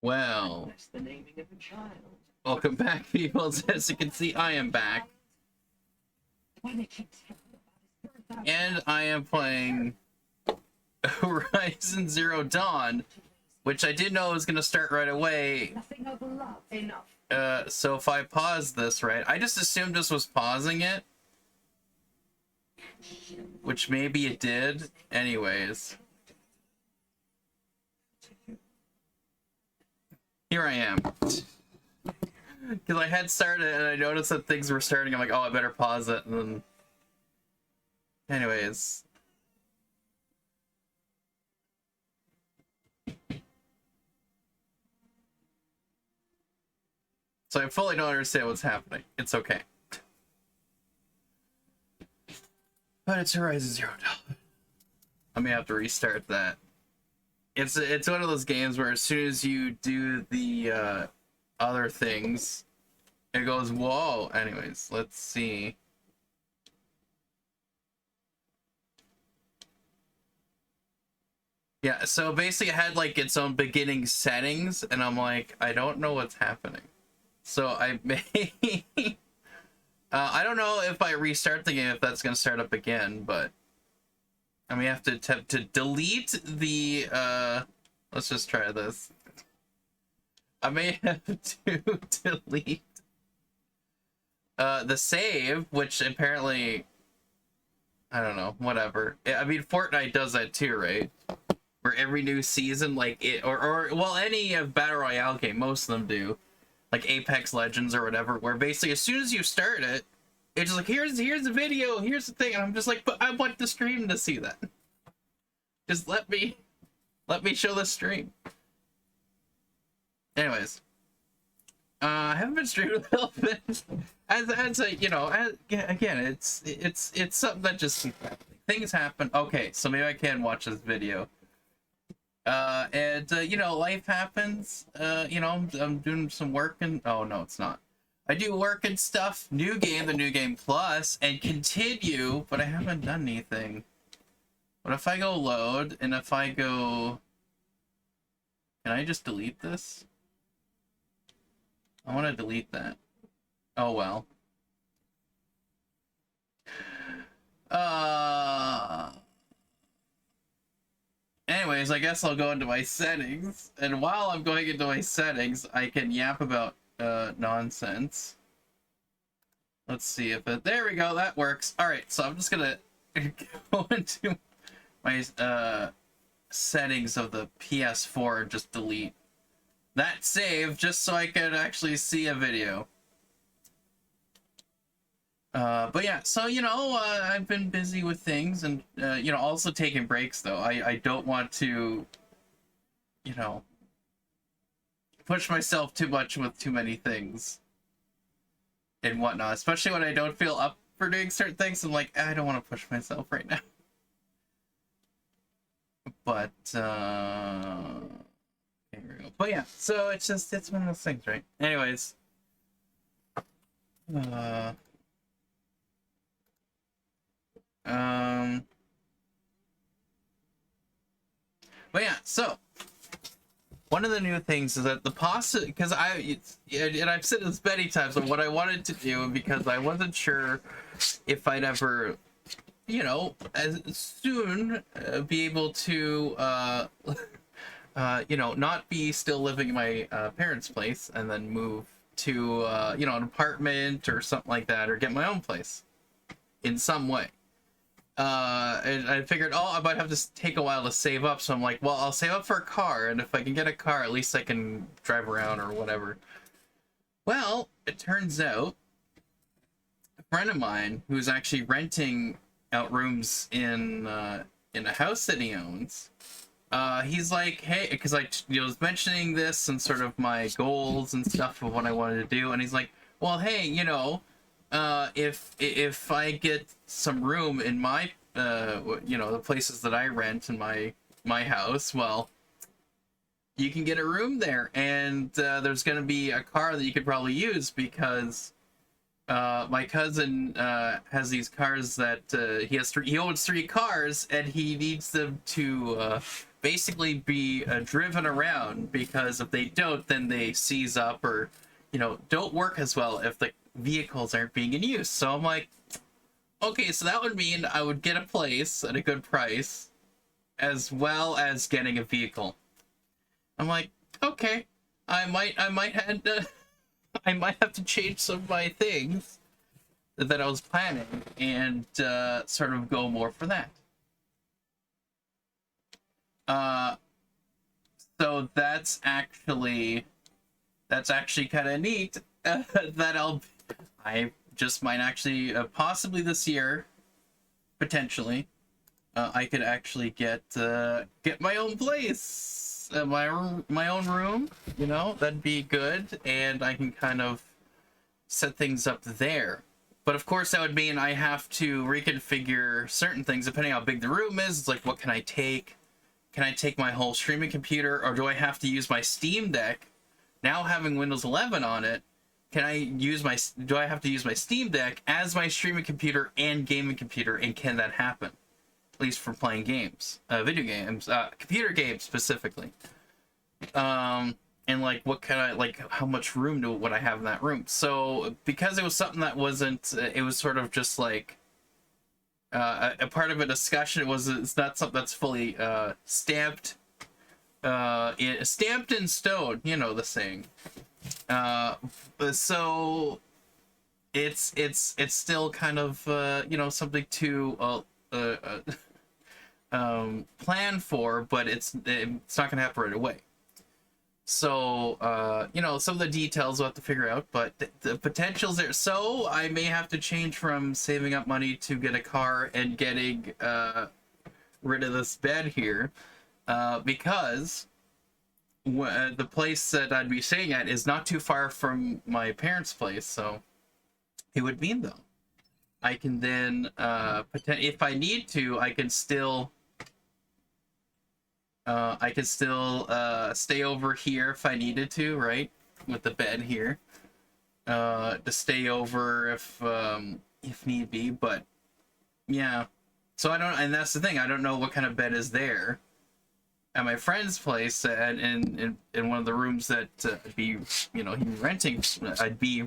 Well, welcome back, people. As you can see, I am back. And I am playing Horizon Zero Dawn, which I didn't know was going to start right away. So if I pause this, right, I just assumed this was pausing it. Which maybe it did. Anyways. Here I am. Because I had started and I noticed that things were starting. I'm like, oh, I better pause it. And then... Anyways. So I fully don't understand what's happening. It's okay. But it's Horizon Zero Dawn. I may have to restart that. It's one of those games where as soon as you do the other things, it goes, whoa. Anyways, let's see. Yeah, so basically it had like its own beginning settings, and I'm like, I don't know what's happening. So I may... I don't know if I restart the game if that's going to start up again, but... I may have to attempt to delete the, let's just try this. I may have to delete the save, which apparently, I don't know, whatever. I mean, Fortnite does that too, right? Where every new season, like it, or well, any Battle Royale game, most of them do, like Apex Legends or whatever, where basically as soon as you start it, it's just like, here's the video, here's the thing, and I'm just like, but I want the stream to see that. Just let me show the stream. Anyways, I haven't been streaming a little bit. As a, you know, again, it's something that just keeps happening. Things happen. Okay, so maybe I can watch this video. You know, life happens. You know, I'm doing some work and oh no, it's not. I do work and stuff. New game, the New Game Plus, and continue, but I haven't done anything. What if I go load and if I go? Can I just delete this? I want to delete that. Oh well. Anyways, I guess I'll go into my settings, and while I'm going into my settings, I can yap about nonsense. Let's see if it. There we go. That works. All right. So I'm just gonna go into my settings of the PS4 and just delete that save, just so I can actually see a video. But yeah, so, you know, I've been busy with things and, you know, also taking breaks, though. I don't want to, you know, push myself too much with too many things and whatnot, especially when I don't feel up for doing certain things. I'm like, I don't want to push myself right now. But, here we go. But yeah, so it's just, it's one of those things, right? Anyways. But yeah, so one of the new things is that the because and I've said this many times, but what I wanted to do, because I wasn't sure if I'd ever, you know, as soon be able to you know, not be still living in my parents' place and then move to you know, an apartment or something like that, or get my own place in some way. And I figured, oh, I might have to take a while to save up, so I'm like, well, I'll save up for a car, and if I can get a car, at least I can drive around or whatever. Well, it turns out a friend of mine who's actually renting out rooms in a house that he owns, he's like, hey, because I was mentioning this and sort of my goals and stuff of what I wanted to do, and he's like, well, hey, you know, if I get some room in my you know, the places that I rent in my house, well, you can get a room there, and there's gonna be a car that you could probably use, because my cousin has these cars that he owns 3 cars, and he needs them to basically be driven around, because if they don't, then they seize up or, you know, don't work as well if the vehicles aren't being in use. So I'm like, okay, so that would mean I would get a place at a good price as well as getting a vehicle. I'm like, okay, I might have to I might have to change some of my things that I was planning and sort of go more for that. So that's actually kind of neat. That I just might actually possibly this year, potentially, I could actually get my own place, my own room. You know, that'd be good, and I can kind of set things up there. But of course, that would mean I have to reconfigure certain things depending on how big the room is. It's like, what can I take? Can I take my whole streaming computer, or do I have to use my Steam Deck? Now having Windows 11 on it, do I have to use my Steam Deck as my streaming computer and gaming computer, and can that happen? At least for playing games, video games, computer games specifically. And like, what kind of, like, how much room would I have in that room? So because it was something that wasn't, it was sort of just like, a part of a discussion was it's not something that's fully stamped, stamped in stone. You know the saying. So it's still kind of something to plan for, but it's not gonna happen right away. So some of the details we'll have to figure out, but the potential's there. So I may have to change from saving up money to get a car and getting rid of this bed here, because the place that I'd be staying at is not too far from my parents' place. So it would mean, though, I can then if I need to, I could still stay over here if I needed to, right? With the bed here. To stay over if need be, but yeah. So I don't, and that's the thing, I don't know what kind of bed is there at my friend's place, and in one of the rooms that I'd be, he'd be renting. I'd be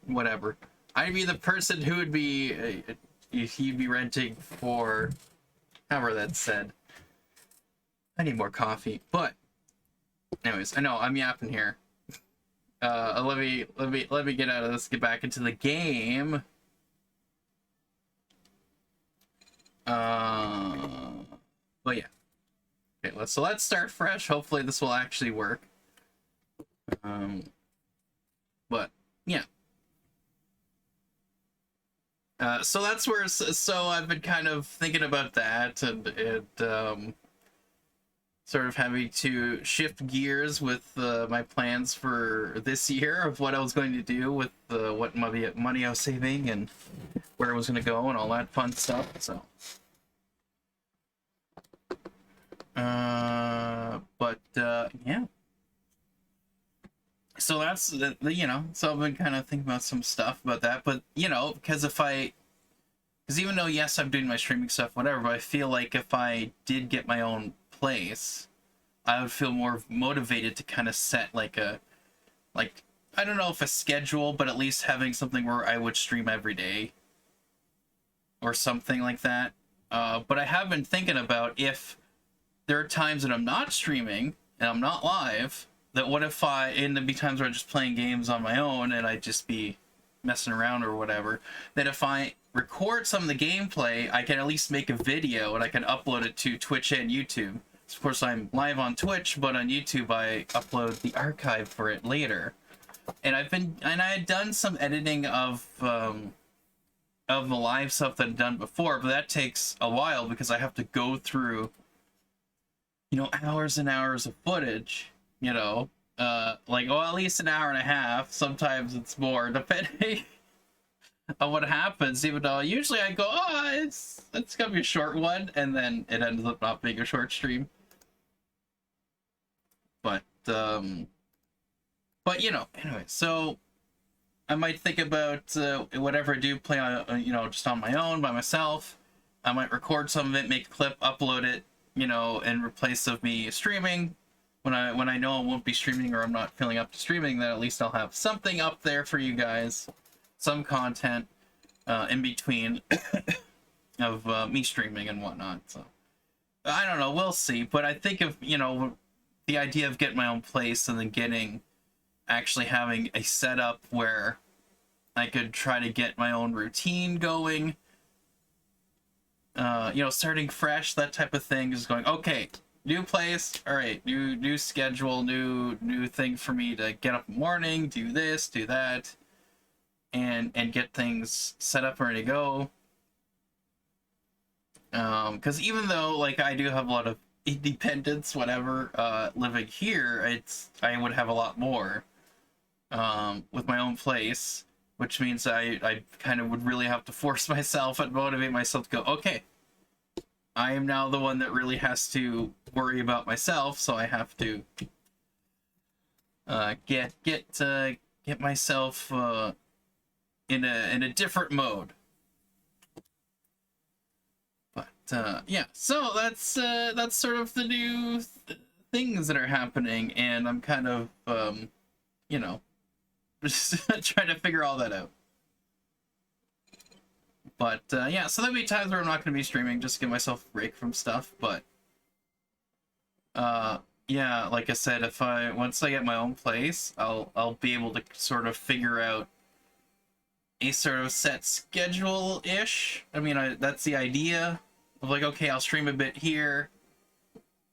whatever. I'd be the person who would be he'd be renting for, however that's said. I need more coffee, but anyways, I know I'm yapping here. Let me get out of this, get back into the game. But yeah. Okay, let's start fresh. Hopefully this will actually work. But yeah. So that's where, so I've been kind of thinking about that, and sort of having to shift gears with my plans for this year of what I was going to do with what money I was saving and where I was going to go and all that fun stuff. So, yeah. So that's so I've been kind of thinking about some stuff about that, but because even though yes, I'm doing my streaming stuff, whatever, but I feel like if I did get my own place, I would feel more motivated to kind of set I don't know if a schedule, but at least having something where I would stream every day or something like that. But I have been thinking about, if there are times that I'm not streaming and I'm not live, that what if there'd be times where I'm just playing games on my own and I'd just be messing around or whatever, that if I record some of the gameplay, I can at least make a video and I can upload it to Twitch and YouTube. Of course, I'm live on Twitch, but on YouTube, I upload the archive for it later. And I had done some editing of the live stuff that I'd done before, but that takes a while because I have to go through, hours and hours of footage, at least an hour and a half. Sometimes it's more, depending on what happens, even though usually I go, it's gonna be a short one, and then it ends up not being a short stream. But anyway, so I might think about whatever I do play on, just on my own, by myself. I might record some of it, make a clip, upload it, in replace of me streaming. When I know I won't be streaming, or I'm not feeling up to streaming, then at least I'll have something up there for you guys, some content in between of me streaming and whatnot. So I don't know, we'll see. But I think of the idea of getting my own place and then actually having a setup where I could try to get my own routine going, starting fresh, that type of thing, is going, okay, new place, all right, new schedule, new thing for me to get up in the morning, do this, do that, and get things set up and ready to go. Because even though I do have a lot of independence, whatever, living here, I would have a lot more with my own place, which means I kind of would really have to force myself and motivate myself to go, okay, I am now the one that really has to worry about myself, so I have to get myself in a different mode. But yeah, so that's sort of the new things that are happening, and I'm kind of just trying to figure all that out. But yeah, so there'll be times where I'm not going to be streaming, just to give myself a break from stuff. But yeah, like I said, if once I get my own place, I'll be able to sort of figure out a sort of set schedule-ish. I mean, that's the idea of like, okay, I'll stream a bit here,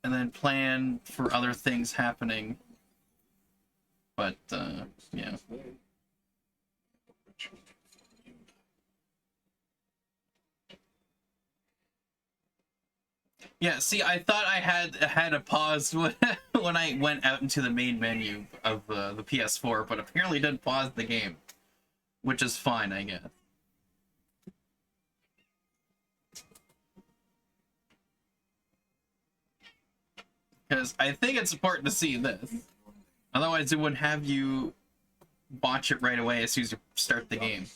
and then plan for other things happening. But yeah. Yeah, see, I thought I had a pause when when I went out into the main menu of the PS4, but apparently didn't pause the game, which is fine, I guess. Because I think it's important to see this. Otherwise, it would have you watch it right away as soon as you start the game.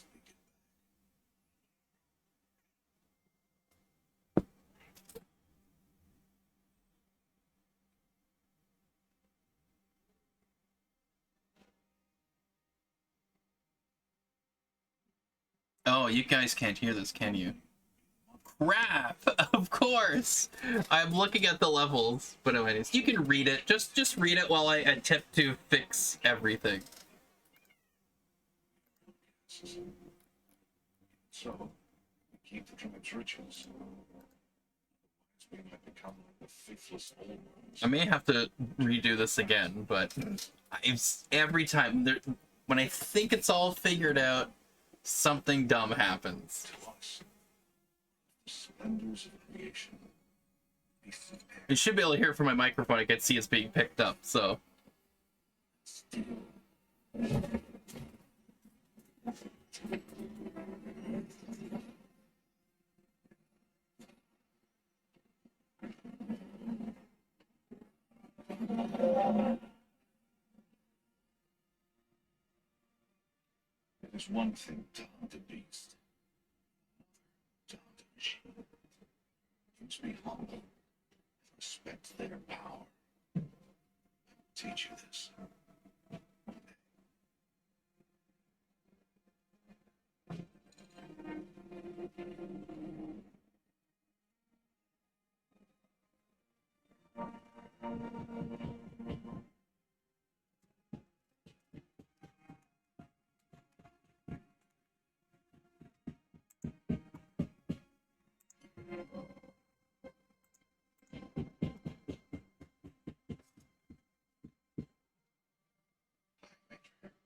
Oh, you guys can't hear this, can you? Crap! Of course! I'm looking at the levels, but anyways, you can read it. Just read it while I attempt to fix everything. So, keep the druid's rituals. We might become the faithless old ones. I may have to redo this again, but every time when I think it's all figured out, something dumb happens. To us, the splendors of creation. You should be able to hear it from my microphone. I can see it's being picked up, so. Still. There's one thing to hunt a beast, to hunt a machine. Must be humble and respect their power. I will teach you this.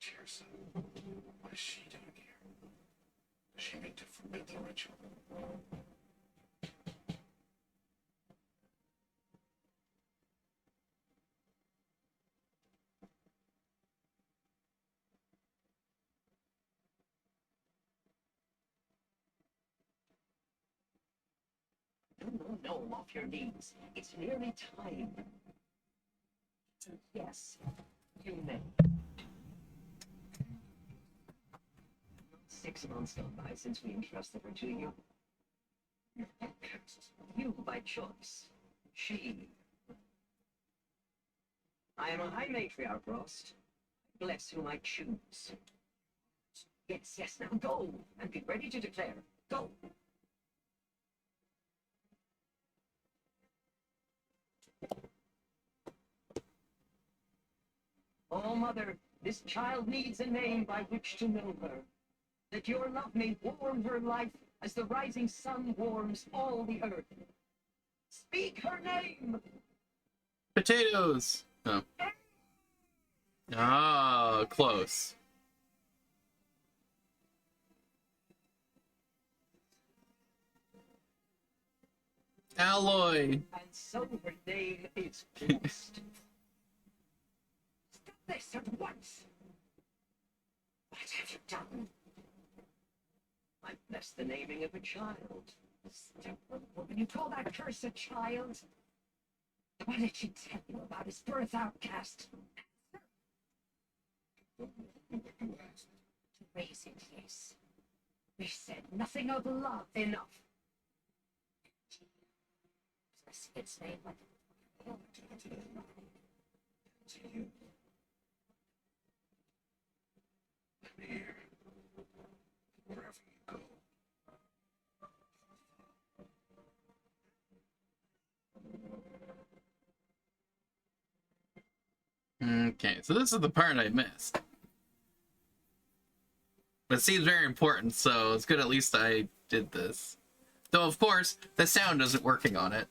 Tirsa, what is she doing here? Does she mean to forbid the ritual? No, off your knees. It's nearly time. Yes, you may. 6 months gone by since we entrusted her to you. You by choice. She. I am a high matriarch, Rost. Bless whom I choose. Yes, yes, now go, and be ready to declare. Go. Oh, Mother, this child needs a name by which to know her. That your love may warm her life as the rising sun warms all the earth. Speak her name! Potatoes! Oh. Ah, close. Alloy! And so her name is blessed. Stop this at once! What have you done? I blessed the naming of a child. Stupid woman, you call that curse a child? What did she tell you about his birth, outcast? You asked. To raise it, yes. We said nothing of love. Enough. Its name, but To you. I'm here. Wherever you go. Okay, so this is the part I missed. But it seems very important, so it's good at least I did this. Though, of course, the sound isn't working on it.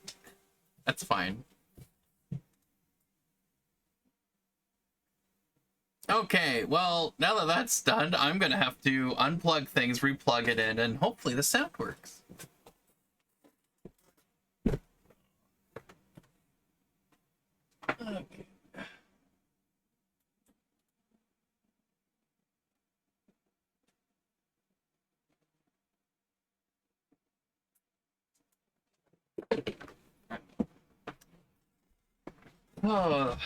That's fine. Okay, well, now that that's done, I'm gonna have to unplug things, replug it in, and hopefully the sound works. Okay. Oh.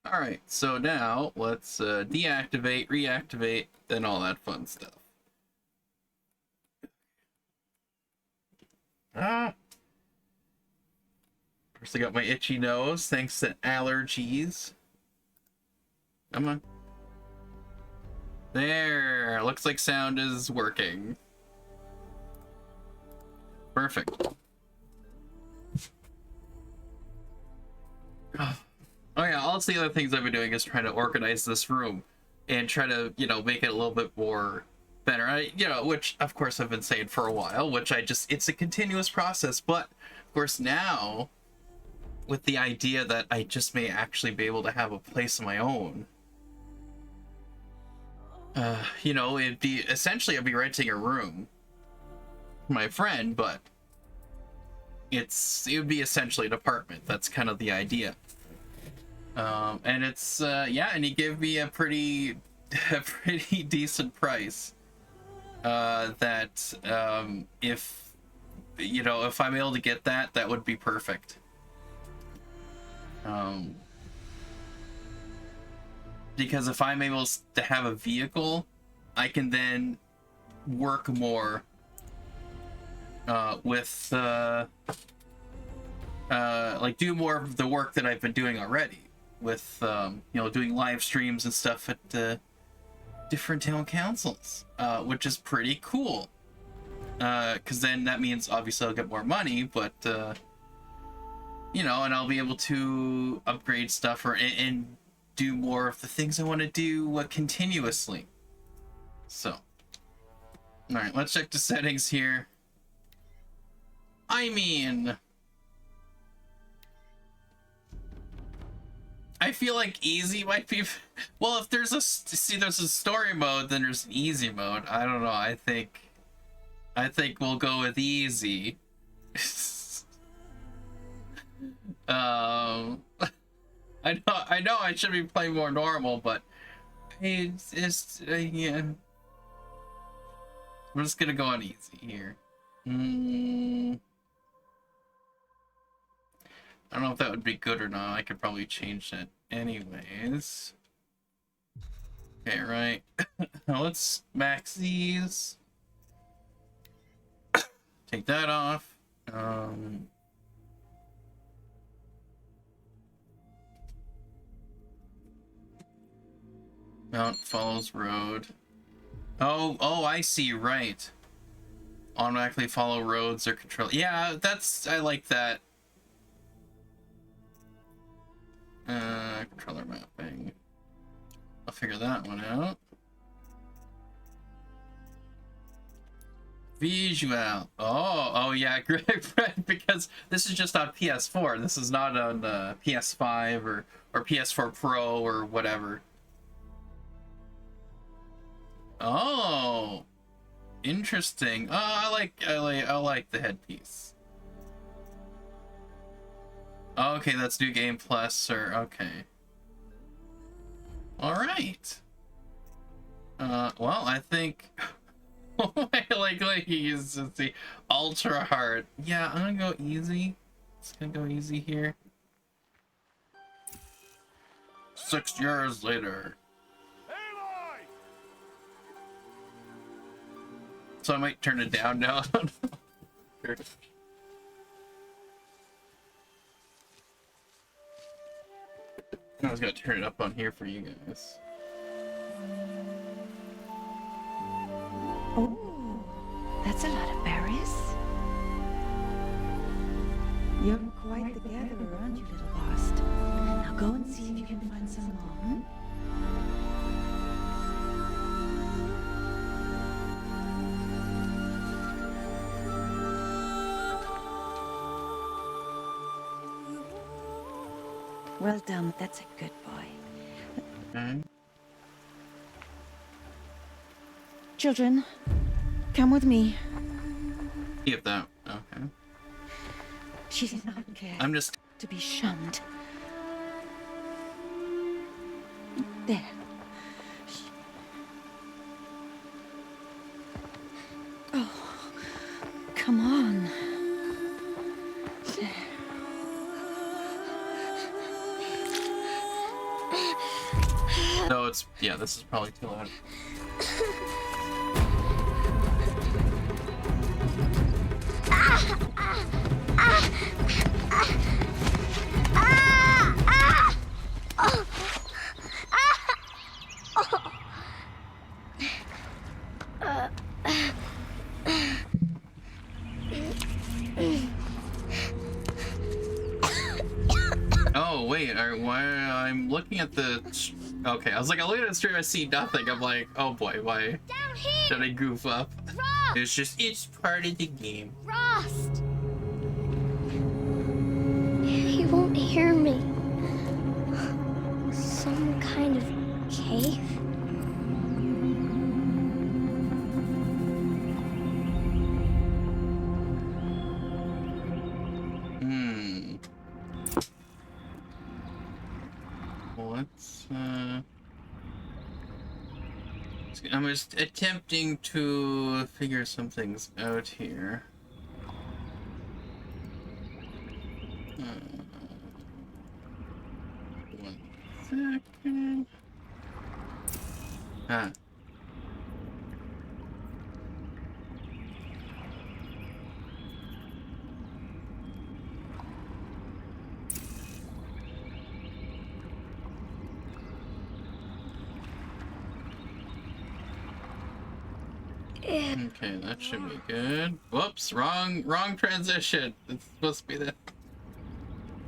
Alright, so now let's deactivate, reactivate, and all that fun stuff. Ah! First I got my itchy nose, thanks to allergies. Come on. There! Looks like sound is working. Perfect. Oh yeah, all the other things I've been doing is trying to organize this room and try to, you know, make it a little bit more better. Which of course I've been saying for a while, which it's a continuous process, but of course now with the idea that I just may actually be able to have a place of my own. You know, I'd be renting a room for my friend, but it would be essentially an apartment. That's kind of the idea. And it's yeah, and he gave me a pretty decent price. That if I'm able to get that, that would be perfect. Because if I'm able to have a vehicle, I can then work more with like do more of the work that I've been doing already with doing live streams and stuff at different town councils, which is pretty cool, because then that means obviously I'll get more money, but and I'll be able to upgrade stuff and do more of the things I want to do continuously. So all right, let's check the settings here. I mean, I feel like easy might be... Well, if there's a story mode, then there's an easy mode. I don't know. I think we'll go with easy. I know I should be playing more normal, but it's yeah. I'm just gonna go on easy here. I don't know if that would be good or not. I could probably change that anyways. Okay, right. Now let's max these. Take that off. Mount follows road. Oh, I see, right. Automatically follow roads or control. Yeah, I like that. Controller mapping. I'll figure that one out. Visual. Oh yeah, great, because this is just on PS4. This is not on PS5 or PS4 Pro or whatever. Oh, interesting. Oh, I like the headpiece. Okay, that's New Game Plus, or okay. All right. Well, I think like he's the ultra hard. Yeah, I'm gonna go easy. It's gonna go easy here. 6 years later. So I might turn it down now. I was gonna turn it up on here for you guys. Oh, that's a lot of berries. Young quite the gatherer, aren't you, little bast? Now go and see if you can find some more. Hmm? Well done. That's a good boy. Okay. Children, come with me. Keep that. Okay. She's an outcast. I'm just. To be shunned. There. Oh, come on. There. No, it's. Yeah, this is probably too loud. Oh wait, why I'm looking at the. Okay, I was like, I'm looking at the stream, I see nothing. I'm like, oh boy, why Down here! did I goof up? Frost! It's part of the game. Frost! He won't hear me. Some kind of cave? Let's I'm just attempting to figure some things out here. One second. Ah. Okay, that should be good. Whoops, wrong transition. It's supposed to be that.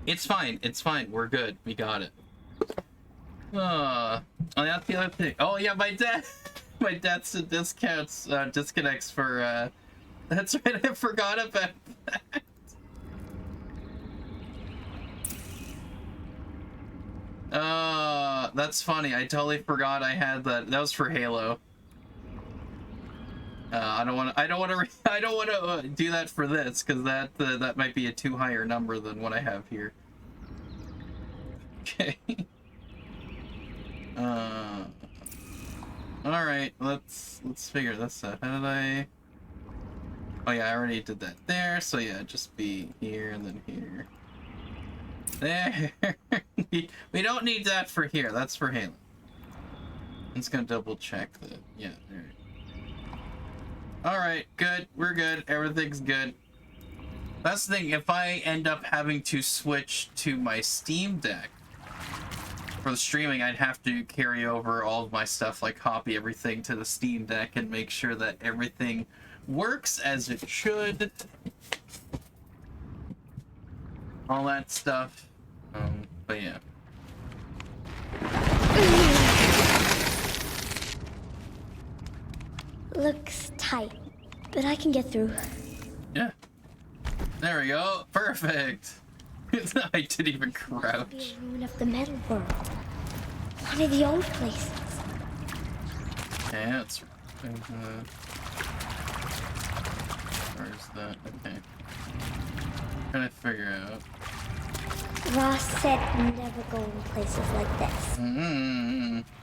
It's fine, we're good. We got it. Oh, that's the other thing. Oh yeah, my dad's disconnects for that's right, I forgot about that. That's funny. I totally forgot I had that. That was for Halo. I don't want to do that for this because that might be a too higher number than what I have here. Okay. All right. Let's figure this out. How did I? Oh yeah, I already did that there. So yeah, just be here and then here. There. We don't need that for here. That's for Halo. I'm just gonna double check that. Yeah. There. Alright, good. We're good. Everything's good. That's the thing. If I end up having to switch to my Steam Deck for the streaming, I'd have to carry over all of my stuff, like copy everything to the Steam Deck and make sure that everything works as it should. All that stuff. But yeah. Looks tight, but I can get through. Yeah. There we go. Perfect. I didn't even Be crouch. a ruin of the metal world. One of the old places. Okay, that's where's that? Okay. Trying to figure out. Ross said never go in places like this.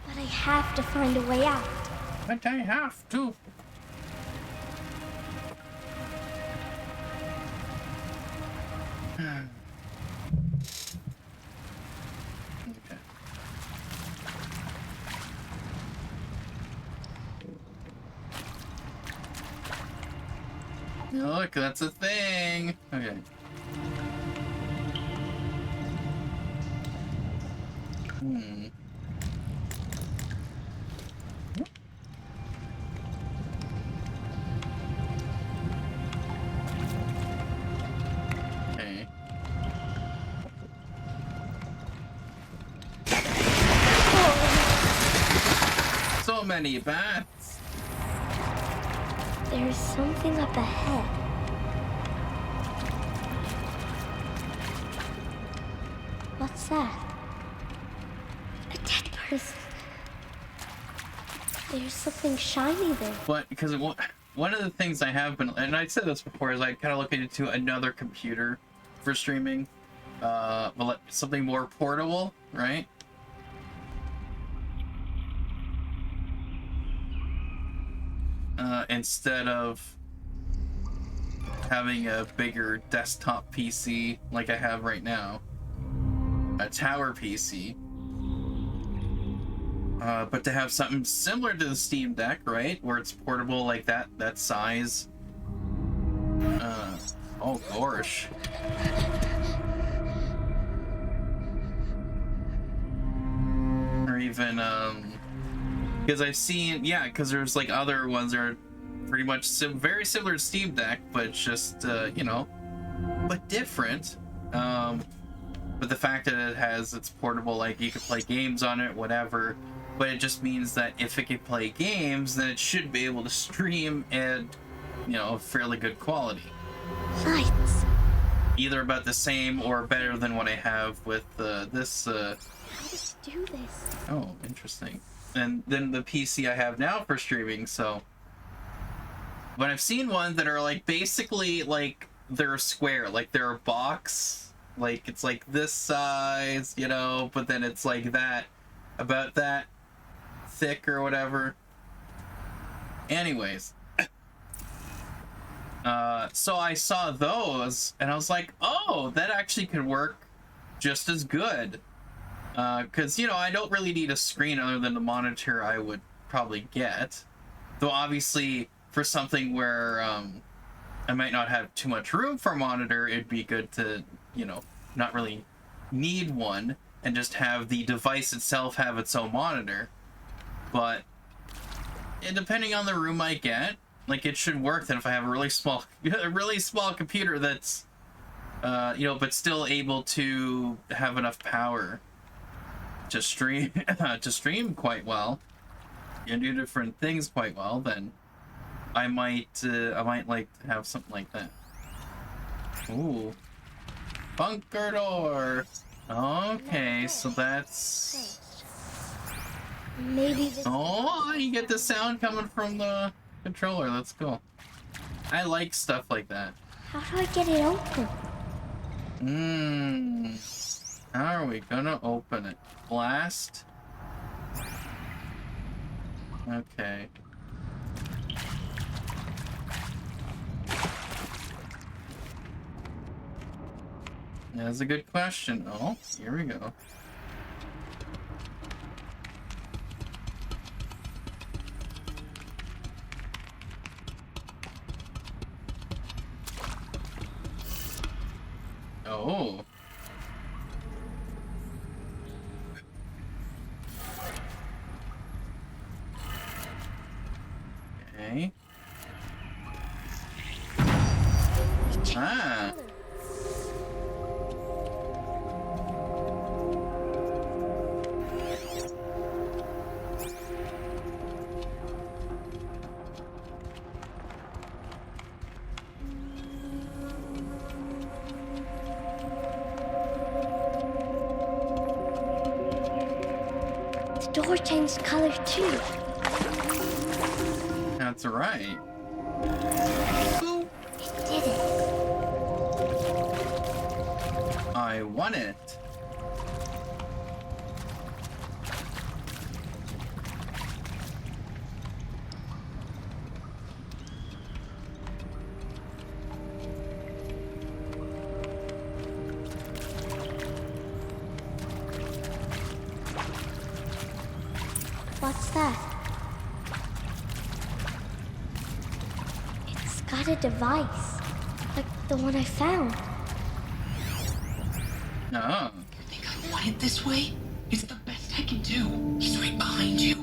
But I have to find a way out. But I have to. Okay. Look, that's a thing. Okay. Okay. any bats. There's something up ahead. What's that? A dead person. There's something shiny there. But because one of the things I have been, and I said this before, is I kind of looking into another computer for streaming, but something more portable, right? Instead of having a bigger desktop PC like I have right now, a tower PC, but to have something similar to the Steam Deck, right, where it's portable like that size. Oh gosh. Or even because I've seen, yeah, because there's like other ones that are pretty much very similar to Steam Deck, but it's just you know, but different. But the fact that it's portable, like you can play games on it, whatever. But it just means that if it can play games, then it should be able to stream at, you know, fairly good quality. Lights. Either about the same or better than what I have with this. How does it do this? Oh, interesting. And then the PC I have now for streaming, so. But I've seen ones that are like basically like they're a square, like they're a box, like it's like this size, you know, but then it's like that, about that thick or whatever. Anyways. So I saw those and I was like, oh, that actually could work just as good. Because, you know, I don't really need a screen other than the monitor I would probably get. Though obviously, for something where I might not have too much room for a monitor, it'd be good to, you know, not really need one and just have the device itself have its own monitor. But depending on the room I get, like, it should work. Then if I have a really small computer that's, you know, but still able to have enough power to stream quite well and do different things quite well, then I might like to have something like that. Ooh, bunker door. Okay, so that's. Maybe this. Oh, you get the sound coming from the controller. That's cool. I like stuff like that. How do I get it open? How are we gonna open it? Blast? Okay. That's a good question. Oh, here we go. Oh. Okay. Ah. The door changed color too. That's right. It did it. I won it. What's that? It's got a device, like the one I found. Oh. You think I want it this way? It's the best I can do. He's right behind you.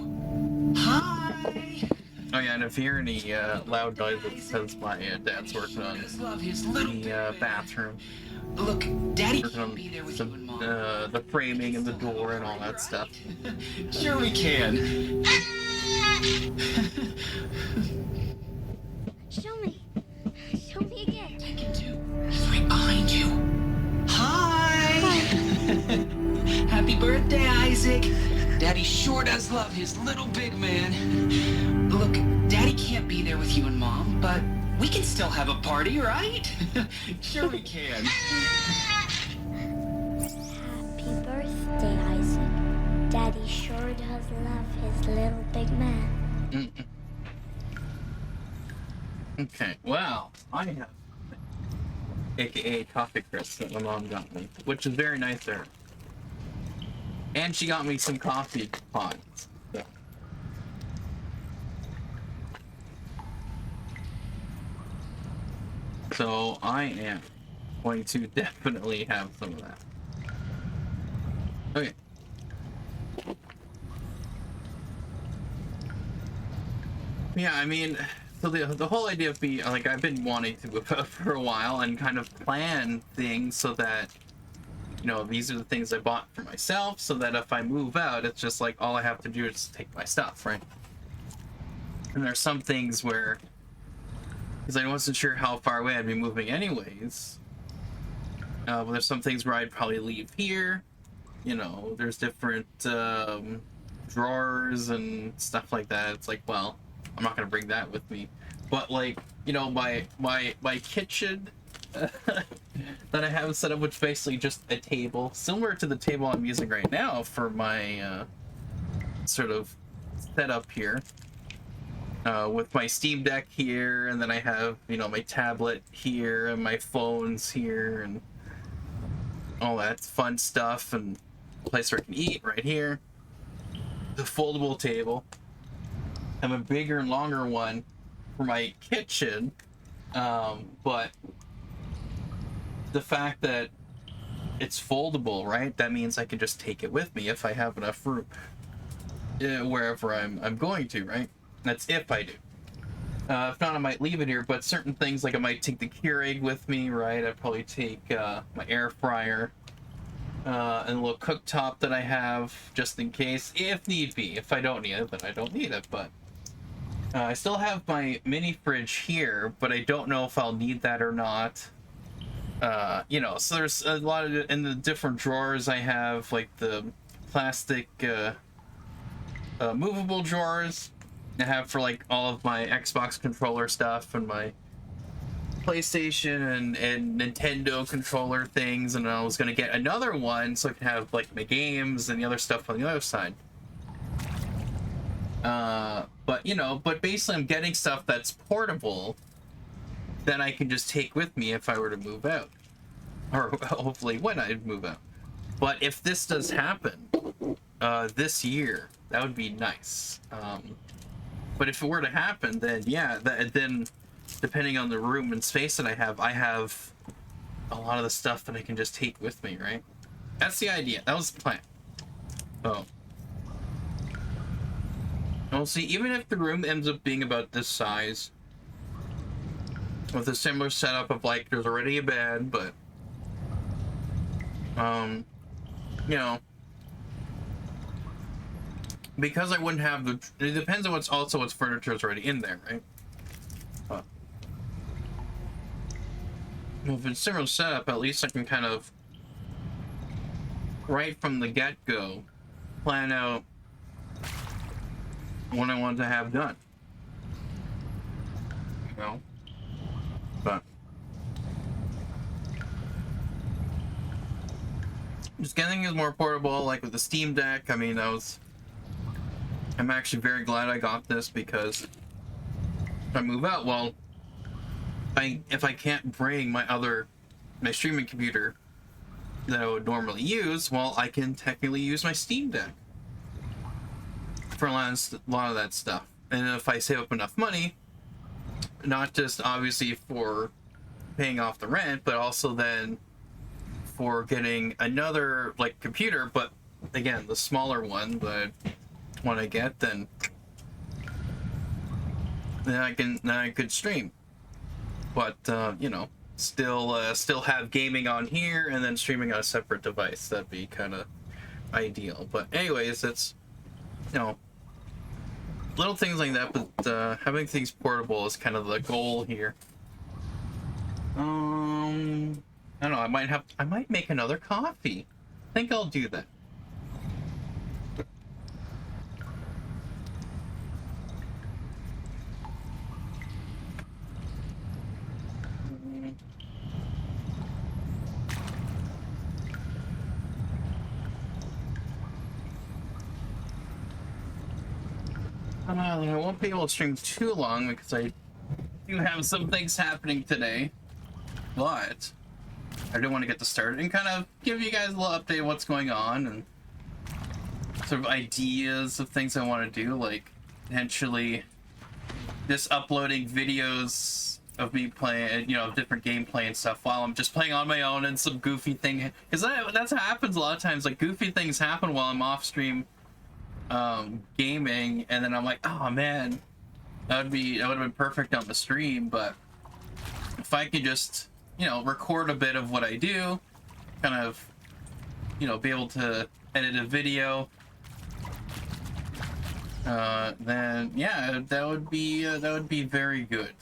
Hi! Oh yeah, and if you hear any loud noises, it says my dad's working on Love his little the bathroom. Look, Daddy Working on can't be there with you and Mom. the framing and the door and all that stuff. Sure we can. Show me. Show me again. Tekken 2. He's right behind you. Hi! Happy birthday, Isaac. Daddy sure does love his little big man. Look, Daddy can't be there with you and Mom, but we can still have a party, right? Sure we can. Happy birthday, Isaac. Daddy sure does love his little big man. Okay, well, I have aka coffee crisp that my mom got me, which is very nice there. And she got me some coffee pods. So I am going to definitely have some of that. Okay. Yeah, I mean, so the whole idea of me, like, I've been wanting to move out for a while and kind of plan things so that, you know, these are the things I bought for myself, so that if I move out, it's just like all I have to do is take my stuff, right? And there's some things where, because I wasn't sure how far away I'd be moving anyways, but there's some things where I'd probably leave here, you know, there's different drawers and stuff like that. It's like, well, I'm not gonna bring that with me, but like, you know, my kitchen that I have set up, which is basically just a table similar to the table I'm using right now for my sort of setup here, with my Steam Deck here, and then I have, you know, my tablet here and my phones here and all that fun stuff, and a place where I can eat right here, the foldable table. I have a bigger and longer one for my kitchen, but the fact that it's foldable, right, that means I can just take it with me if I have enough room wherever I'm going to, right? That's if I do. If not, I might leave it here, but certain things, like I might take the Keurig with me, right? I'd probably take my air fryer and a little cooktop that I have just in case, if need be. If I don't need it, then I don't need it, but I still have my mini fridge here, but I don't know if I'll need that or not. You know, so there's a lot of, in the different drawers I have, like the plastic movable drawers I have for like all of my Xbox controller stuff and my PlayStation and Nintendo controller things, and I was gonna get another one so I can have like my games and the other stuff on the other side. But you know, but basically I'm getting stuff that's portable that I can just take with me if I were to move out, or hopefully when I move out. But if this does happen this year, that would be nice. But if it were to happen, then yeah, then depending on the room and space that I have a lot of the stuff that I can just take with me, right? That's the idea. That was the plan. So we'll see. Even if the room ends up being about this size, with a similar setup of like there's already a bed, but you know, because I wouldn't have the, it depends on what's furniture is already in there, right? If it's similar setup, at least I can kind of right from the get-go plan out what I want to have done, you know. But just getting is more portable, like with the Steam Deck. I mean, I'm actually very glad I got this, because if I move out, well, if I can't bring my streaming computer that I would normally use, well, I can technically use my Steam Deck for a lot of that stuff. And if I save up enough money, not just obviously for paying off the rent, but also then for getting another like computer, but again, the smaller one that when I get, then I could stream. But you know, still have gaming on here and then streaming on a separate device. That'd be kind of ideal. But anyways, it's, you know, little things like that, but having things portable is kind of the goal here. I don't know. I might make another coffee. I think I'll do that. I won't be able to stream too long because I do have some things happening today, but I do want to get this started and kind of give you guys a little update of what's going on and sort of ideas of things I want to do, like potentially just uploading videos of me playing, you know, different gameplay and stuff while I'm just playing on my own and some goofy thing, because that's what happens a lot of times. Like, goofy things happen while I'm off stream gaming, and then I'm like, oh man, that would have been perfect on the stream. But if I could just, you know, record a bit of what I do, kind of, you know, be able to edit a video, then yeah, that would be very good.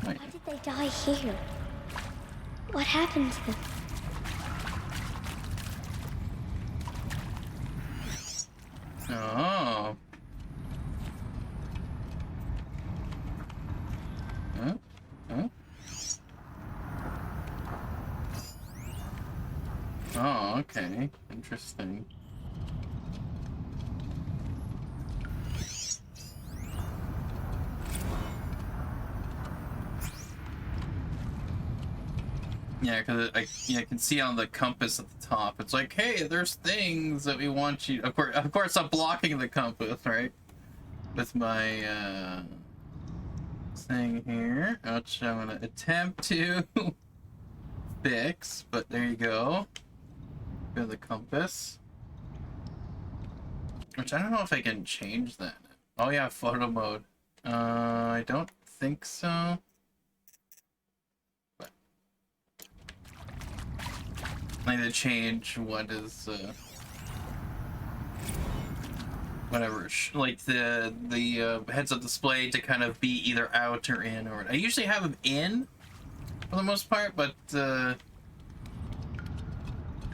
Why did they die here? What happened to them? Oh. Huh? Huh? Oh, okay. Interesting. Yeah, because I can see on the compass at the top. It's like, hey, there's things that we want you. Of course, I'm blocking the compass, right? With my thing here, which I'm gonna attempt to fix. But there you go. Go to the compass. Which I don't know if I can change that. Oh yeah, photo mode. I don't think so. I need to change what is whatever, like the heads-up display to kind of be either out or in, or I usually have them in for the most part, but I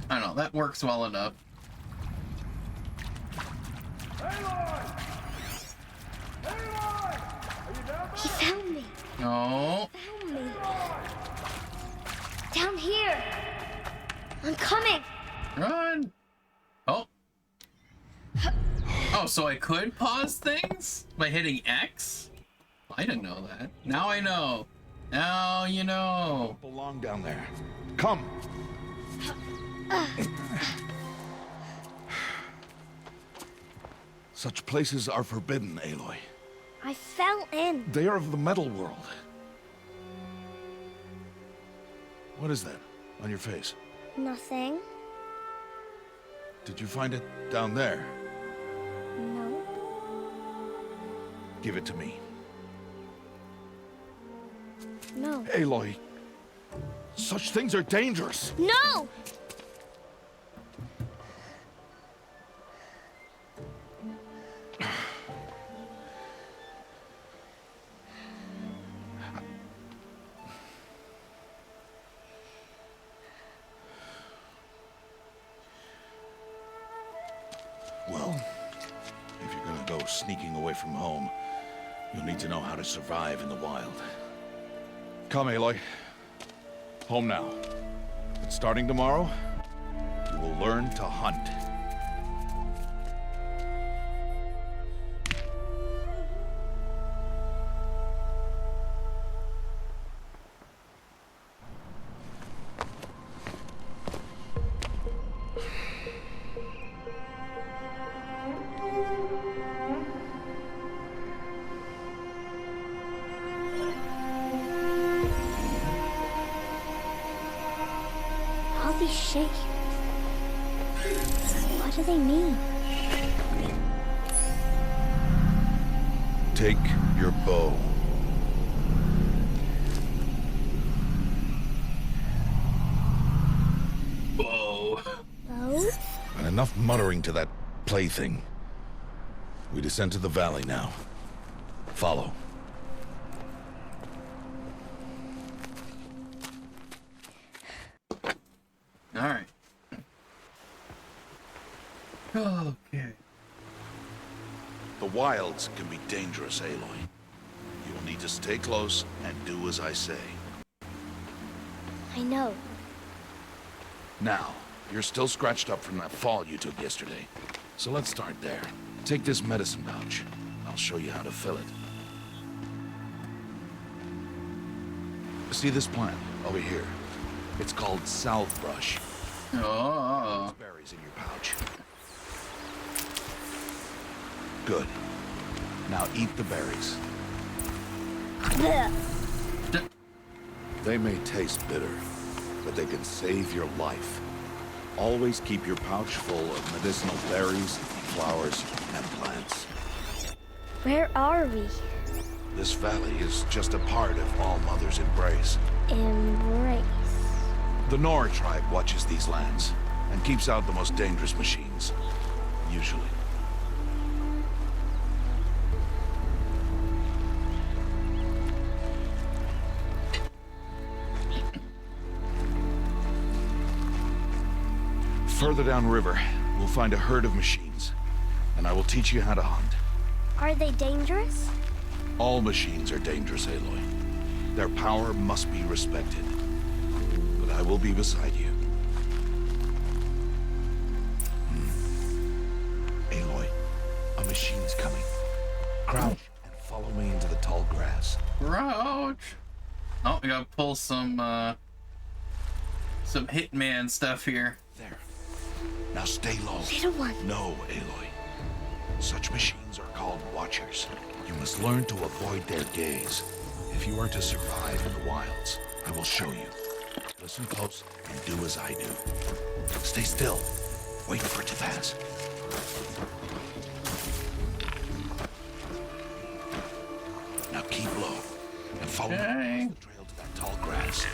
don't know, that works well enough. He found me. No. Found me. Down here. I'm coming. Run. Oh. Oh, so I could pause things by hitting X? I didn't know that. Now I know. Now you know. Belong down there. Come. Such places are forbidden, Aloy. I fell in. They are of the metal world. What is that on your face? Nothing. Did you find it down there? No. Give it to me. No. Aloy, such things are dangerous. No! Well, if you're gonna go sneaking away from home, you'll need to know how to survive in the wild. Come, Aloy. Home now. But starting tomorrow, you will learn to hunt. All these shapes. What do they mean? Take your bow. Enough muttering to that plaything. We descend to the valley now. Follow. Alright. Okay. The wilds can be dangerous, Aloy. You will need to stay close and do as I say. I know. Now, you're still scratched up from that fall you took yesterday. So let's start there. Take this medicine pouch. I'll show you how to fill it. See this plant over here? It's called salve brush. Oh. Berries in your pouch. Good. Now eat the berries. Blech. They may taste bitter, but they can save your life. Always keep your pouch full of medicinal berries, flowers, and plants. Where are we? This valley is just a part of All Mother's embrace. Embrace. The Nora tribe watches these lands and keeps out the most dangerous machines. Usually. Further downriver, we'll find a herd of machines, and I will teach you how to hunt. Are they dangerous? All machines are dangerous, Aloy. Their power must be respected. But I will be beside you. Aloy, a machine's coming. Crouch and follow me into the tall grass. Crouch. Oh, we gotta pull some Hitman stuff here. There. Now stay low. Little one. No, Aloy. Such machines are called Watchers. You must learn to avoid their gaze. If you are to survive in the wilds, I will show you. Listen close and do as I do. Stay still. Wait for it to pass. Now keep low and follow Okay. the trail to that tall grass.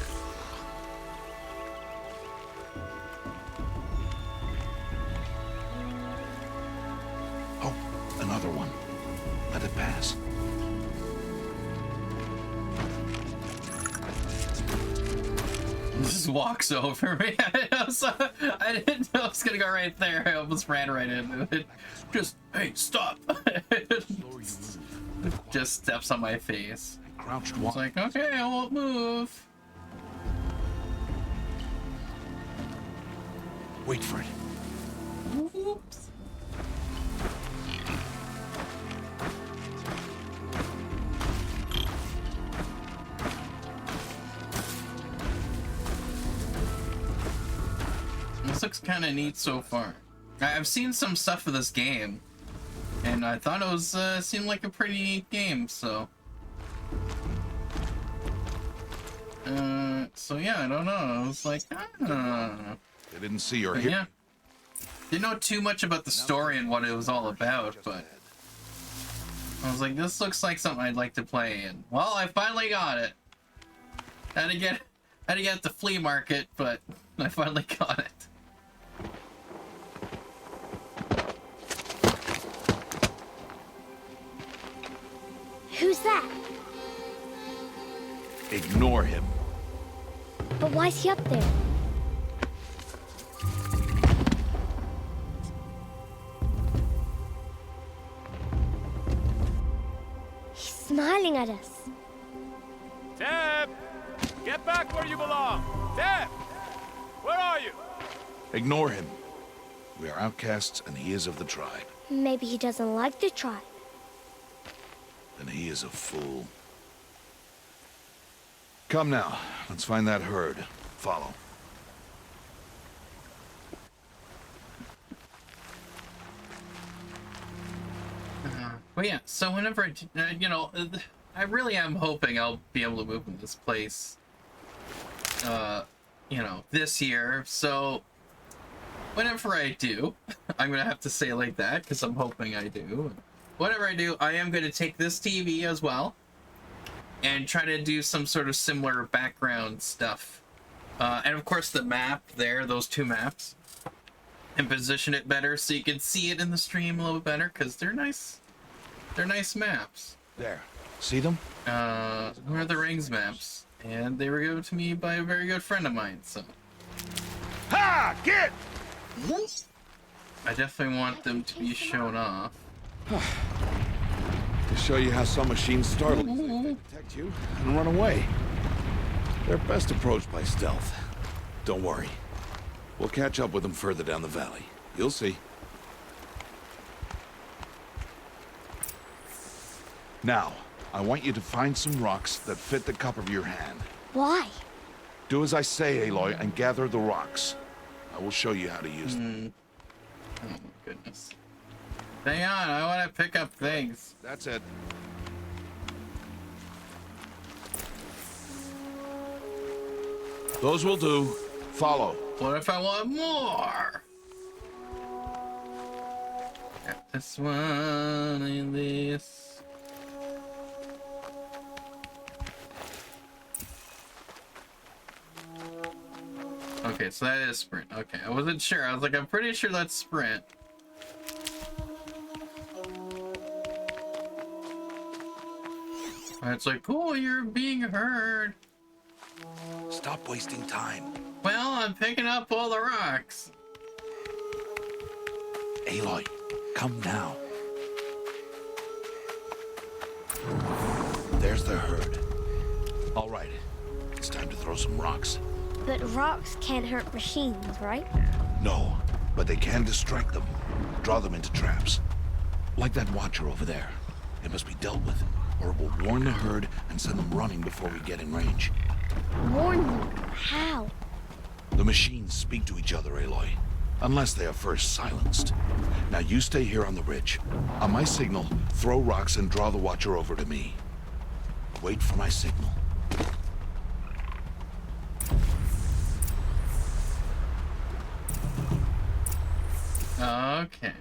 Oh, another one. Let it pass. Just walks over me. I didn't know it was gonna go right there. I almost ran right into it. Just, hey, stop. Just steps on my face. Crouched It's one. like, okay, I won't move. Wait for it. Oops. This looks kind of neat so far. I've seen some stuff of this game, and I thought it was seemed like a pretty neat game. So, so yeah, I don't know. I was like, They didn't see or but hear. yeah, didn't know too much about the story and what it was all about, but I was like, this looks like something I'd like to play. And well, I finally got it. Had to get at the flea market, but I finally got it. Who's that? Ignore him. But why's he up there? He's smiling at us. Deb! Get back where you belong! Deb! Where are you? Ignore him. We are outcasts and he is of the tribe. Maybe he doesn't like the tribe. Then he is a fool. Come now, let's find that herd. Follow. But yeah, so whenever, you know, I really am hoping I'll be able to move in this place, you know, this year. So whenever I do, I'm gonna have to say it like that because I'm hoping I do. Whatever I do, I am going to take this TV as well and try to do some sort of similar background stuff. And of course the map there, those two maps. and position it better so you can see it in the stream a little better, because they're nice. They're nice maps. There. See them? Who are the Rings maps? And they were given to me by a very good friend of mine, so. Ha! Get! I definitely want them to be shown off. To show you how some machines startle you, they detect you and run away. They're best approached by stealth. Don't worry. We'll catch up with them further down the valley. You'll see. Now, I want you to find some rocks that fit the cup of your hand. Why? Do as I say, Aloy, and gather the rocks. I will show you how to use them. Oh my goodness. Hang on, I want to pick up things. That's it. Those will do. Follow. What if I want more? Got this one and this. Okay, so that is sprint. Okay, I wasn't sure. I was like, I'm pretty sure that's sprint. And it's like, cool, you're being heard. Stop wasting time. Well, I'm picking up all the rocks. Aloy, come now. There's the herd. All right, it's time to throw some rocks. But rocks can't hurt machines, right? No, but they can distract them. Draw them into traps. Like that watcher over there. It must be dealt with, or it will warn the herd and send them running before we get in range. Warn them. How? The machines speak to each other, Aloy. Unless they are first silenced. Now you stay here on the ridge. On my signal, throw rocks and draw the watcher over to me. Wait for my signal. Okay.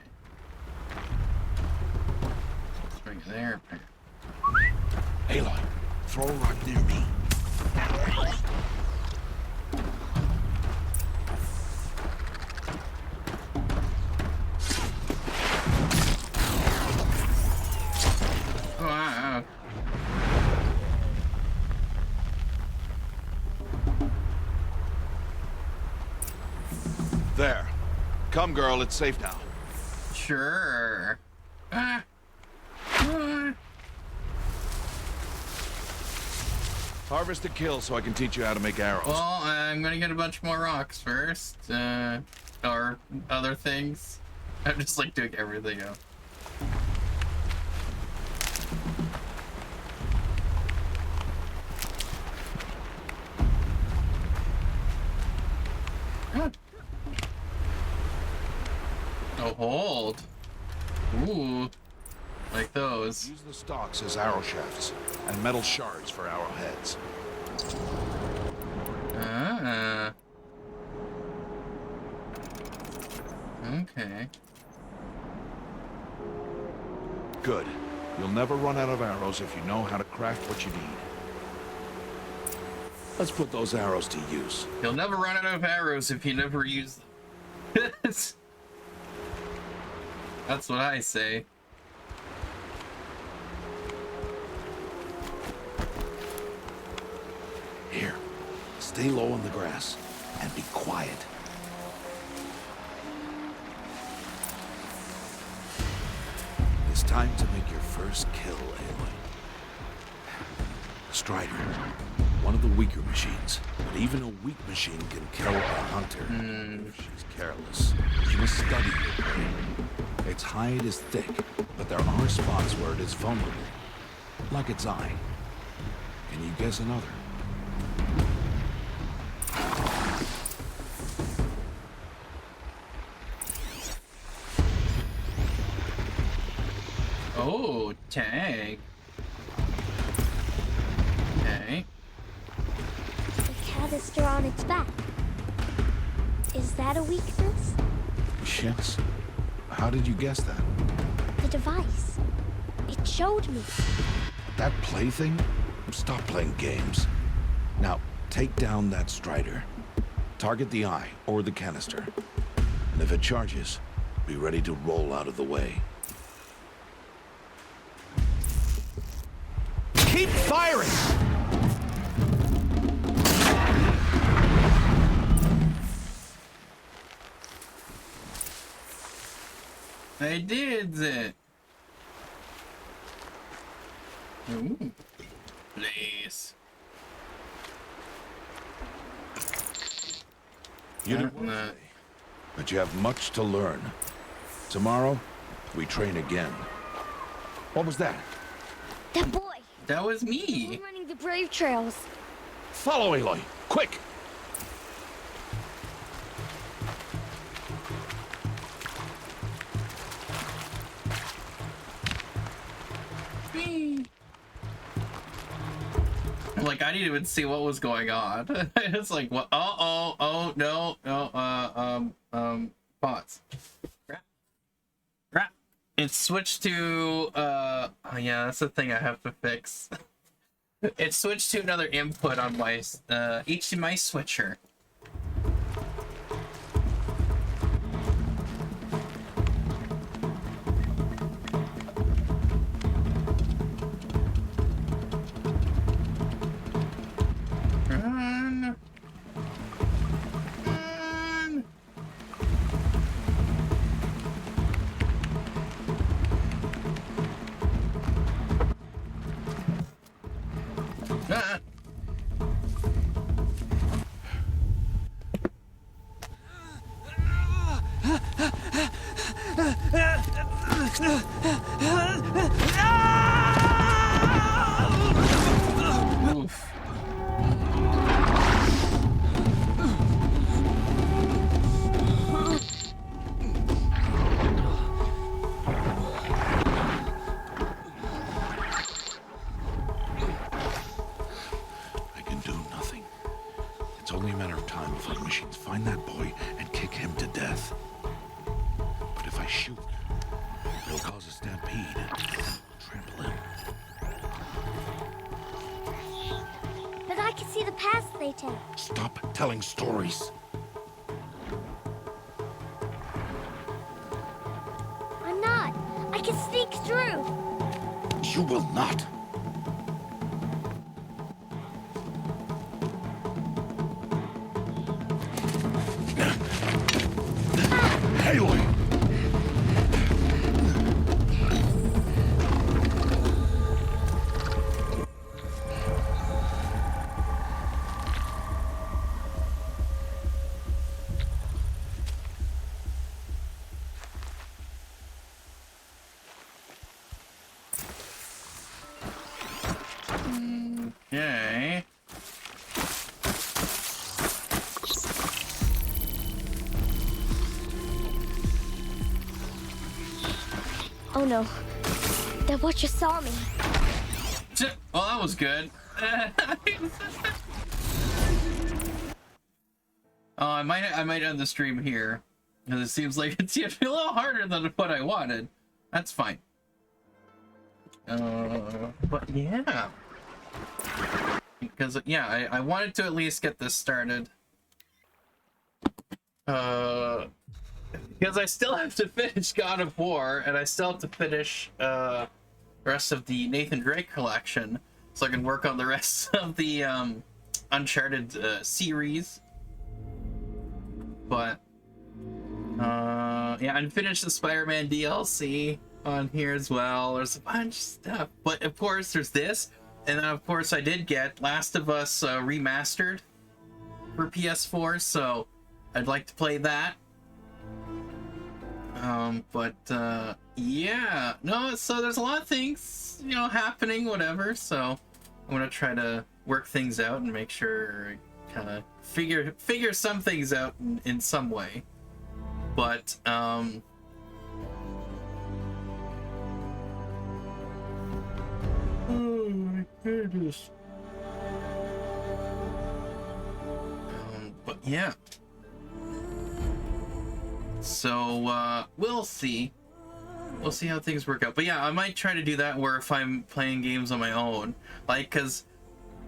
Let's bring it there. Aloy, throw a rock near me. Wow. There. Come, girl, it's safe now. Sure. Harvest the kill so I can teach you how to make arrows. Well, I'm gonna get a bunch more rocks first, or other things. I'm just like doing everything up. Oh, hold. Ooh, like those. Use the stalks as arrow shafts and metal shards for arrowheads. Ah. Okay. Good. You'll never run out of arrows if you know how to craft what you need. Let's put those arrows to use. You'll never run out of arrows if you never use them. That's what I say. Here, stay low on the grass and be quiet. It's time to make your first kill, Aloy. Strider, one of the weaker machines, but even a weak machine can kill a hunter if she's careless. She must study her prey. Its hide is thick, but there are spots where it is vulnerable, like its eye. Can you guess another? Oh, tag. Okay. The canister on its back. Is that a weakness? Yes. How did you guess that? The device. It showed me. That plaything? Stop playing games. Now, take down that Strider. Target the eye or the canister. And if it charges, be ready to roll out of the way. Keep firing! I did it. Ooh. Nice. You did well today, but you have much to learn. Tomorrow, we train again. What was that? That boy. That was me. We're running the brave trails. Follow Aloy, quick! Me. Like, I didn't even see what was going on. It's like, what? Oh, no, bots. Crap. It switched to, oh yeah, that's the thing I have to fix. It switched to another input on my, HDMI switcher. Run. Run. Ah. Oof. I can do nothing. It's only a matter of time before the machines find that boy and kick him to death. But if I shoot, it'll cause a stampede. Trample him. But I can see the paths they take. Stop telling stories. I'm not. I can sneak through. You will not. Aloy! Okay. Oh no. That watcher saw me. Well, that was good. Oh, I might end the stream here because it seems like it's a little harder than what I wanted. That's fine. But yeah, because yeah, I wanted to at least get this started. Because I still have to finish God of War, and I still have to finish the rest of the Nathan Drake collection, so I can work on the rest of the Uncharted series. But yeah, and finish the Spider-Man DLC on here as well. There's a bunch of stuff, but of course there's this, and then of course I did get Last of Us remastered for PS4, so I'd like to play that. But yeah, no, so there's a lot of things, you know, happening, whatever, so I'm gonna try to work things out and make sure I kind of figure some things out in some way. But oh my goodness. But yeah, so we'll see how things work out. But yeah, I might try to do that where if I'm playing games on my own, like, because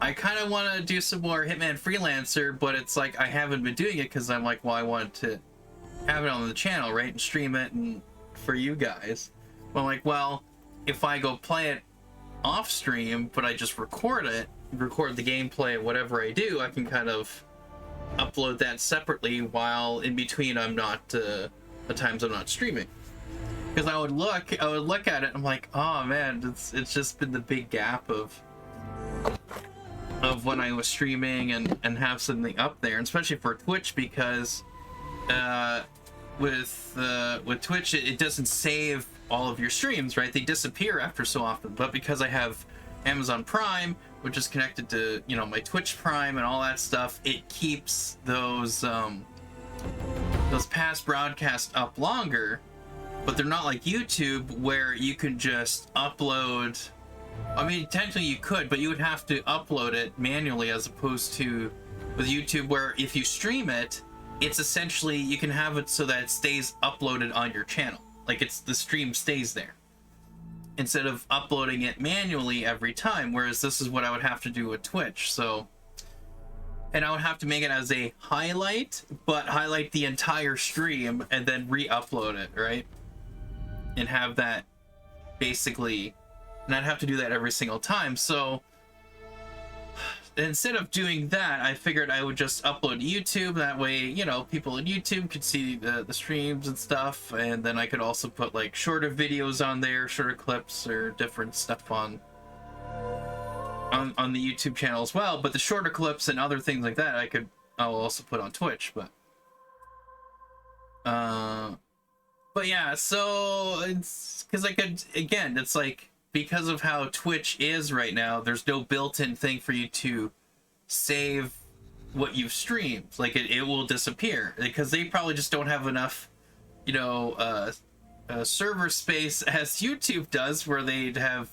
I kind of want to do some more Hitman Freelancer, but it's like I haven't been doing it because I'm like, well, I want to have it on the channel, right, and stream it and for you guys. But I'm like, well, if I go play it off stream, but I just record the gameplay, whatever I do, I can kind of upload that separately while in between I'm not the times I'm not streaming. Because I would look at it and I'm like, oh man, it's just been the big gap of when I was streaming and have something up there, and especially for Twitch, because with Twitch it doesn't save all of your streams, right? They disappear after so often. But because I have Amazon Prime, which is connected to, you know, my Twitch Prime and all that stuff, it keeps those past broadcasts up longer. But they're not like YouTube, where you can just upload. I mean, technically you could, but you would have to upload it manually, as opposed to with YouTube, where if you stream it, it's essentially, you can have it so that it stays uploaded on your channel. Like, the stream stays there, instead of uploading it manually every time, whereas this is what I would have to do with Twitch. So, and I would have to make it as a highlight, but highlight the entire stream and then re-upload it, right? And have that basically, and I'd have to do that every single time. So instead of doing that, I figured I would just upload to YouTube. That way, you know, people on YouTube could see the streams and stuff. And then I could also put like shorter videos on there, shorter clips or different stuff on the YouTube channel as well. But the shorter clips and other things like that, I'll also put on Twitch. But yeah, so it's because I could, again, it's like, because of how Twitch is right now, there's no built-in thing for you to save what you've streamed. Like, it will disappear, because they probably just don't have enough, you know, server space as YouTube does, where they'd have,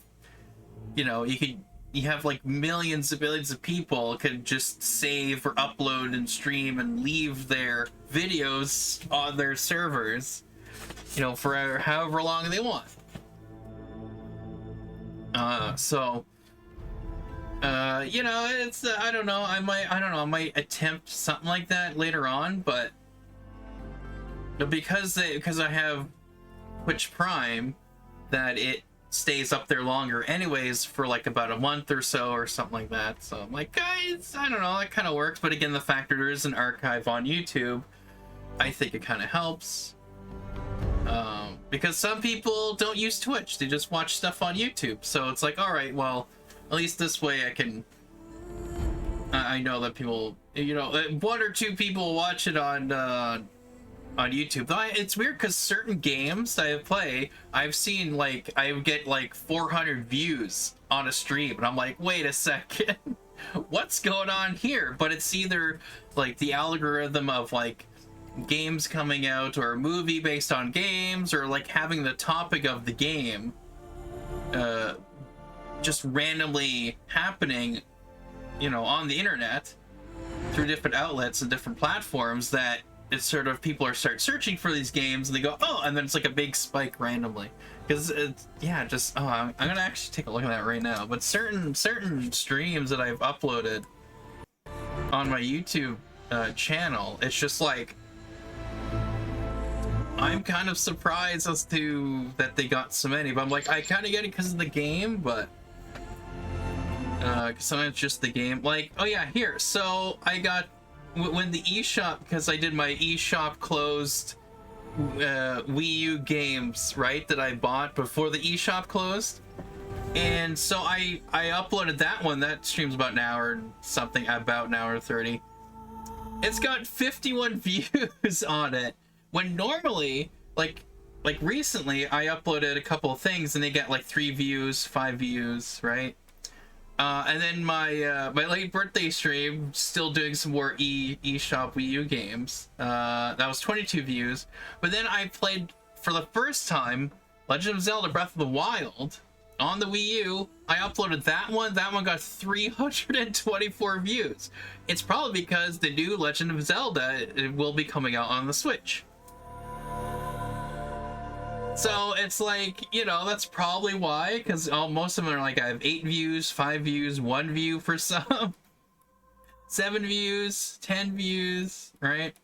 you know, you have like millions and billions of people can just save or upload and stream and leave their videos on their servers, you know, for however long they want. You know, it's I don't know, I might attempt something like that later on, but because I have Twitch Prime, that it stays up there longer anyways, for like about a month or so or something like that. So I'm like, guys, I don't know, that kind of works. But again, the fact that there is an archive on YouTube, I think it kind of helps. Because some people don't use Twitch, they just watch stuff on YouTube. So it's like, all right, well, at least this way I can, I know that people, you know, one or two people watch it on YouTube. Though it's weird, because certain games that I play, I've seen, like, I get like 400 views on a stream, and I'm like, wait a second, what's going on here? But it's either like the algorithm of like games coming out, or a movie based on games, or like having the topic of the game just randomly happening, you know, on the internet through different outlets and different platforms, that it's sort of, people start searching for these games and they go, oh, and then it's like a big spike randomly. Because it's, yeah, just, oh, I'm gonna actually take a look at that right now. But certain streams that I've uploaded on my YouTube channel, it's just like, I'm kind of surprised as to that they got so many, but I'm like, I kind of get it because of the game, but sometimes it's just the game. Like, oh yeah, here, so I got, when the eShop, because I did my eShop closed, Wii U games, right, that I bought before the eShop closed, and so I uploaded that one. That stream's about an hour and something, about an hour 30. It's got 51 views on it, when normally, like recently, I uploaded a couple of things and they get like 3 views, 5 views, right? And then my my late birthday stream, still doing some more eShop Wii U games. That was 22 views. But then I played for the first time Legend of Zelda Breath of the Wild on the Wii U. I uploaded that one. That one got 324 views. It's probably because the new Legend of Zelda, it will be coming out on the Switch. So it's like, you know, that's probably why, because most of them are like, I have 8 views, 5 views, 1 view for some, 7 views, 10 views, right?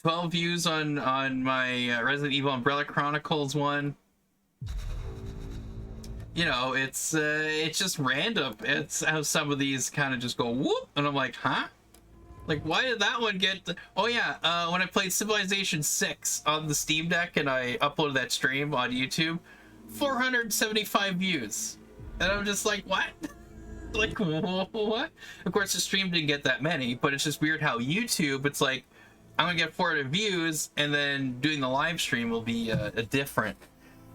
12 views on my Resident Evil Umbrella Chronicles one. You know, it's just random. It's how some of these kind of just go whoop, and I'm like, huh? Like, why did that one get? Oh yeah, when I played Civilization 6 on the Steam Deck and I uploaded that stream on YouTube, 475 views, and I'm just like, what? Like, what? Of course, the stream didn't get that many, but it's just weird how YouTube, it's like, I'm gonna get 400 views, and then doing the live stream will be a different.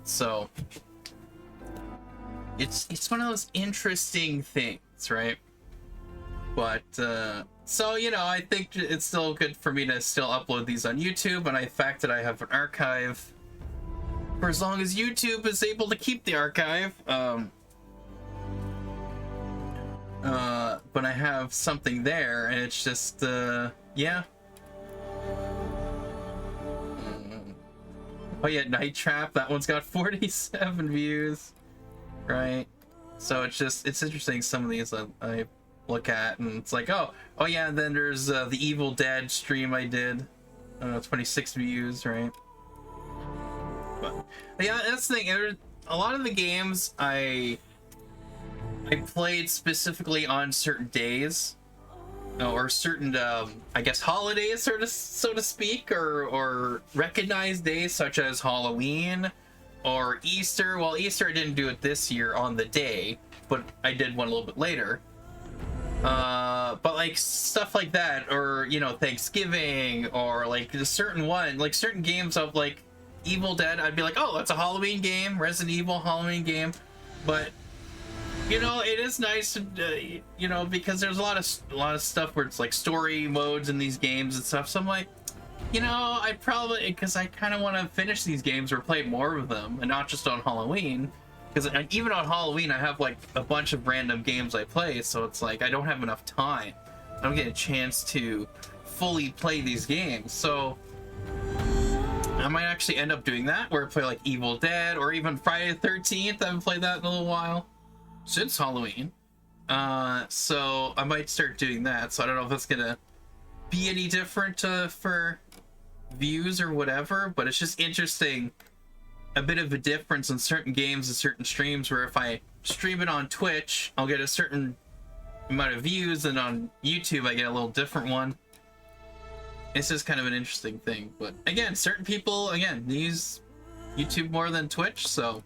So it's one of those interesting things, right? But so, you know, I think it's still good for me to still upload these on YouTube, and the fact that I have an archive for as long as YouTube is able to keep the archive. But I have something there, and it's just yeah. Oh yeah, Night Trap, that one's got 47 views, right? So it's interesting, some of these I look at, and it's like, oh yeah, and then there's the Evil Dead stream I did, 26 views, right? But yeah, that's the thing. A lot of the games I played specifically on certain days, or certain I guess holidays, so to speak, or recognized days such as Halloween or Easter. Well, Easter I didn't do it this year on the day, but I did one a little bit later. But like stuff like that, or you know, Thanksgiving, or like a certain one, like certain games of like Evil Dead, I'd be like, oh, that's a Halloween game, Resident Evil Halloween game. But you know, it is nice to, you know, because there's a lot of stuff where it's like story modes in these games and stuff. So I'm like, you know, I probably, because I kind of want to finish these games or play more of them, and not just on Halloween. Because even on Halloween, I have like a bunch of random games I play, so it's like I don't have enough time. I don't get a chance to fully play these games. So I might actually end up doing that, where I play like Evil Dead or even Friday the 13th. I haven't played that in a little while. Since Halloween, so I might start doing that. So I don't know if it's gonna be any different for views or whatever, but it's just interesting, a bit of a difference in certain games and certain streams, where if I stream it on Twitch, I'll get a certain amount of views, and on YouTube I get a little different one. It's just kind of an interesting thing. But again, certain people, again, use YouTube more than Twitch, so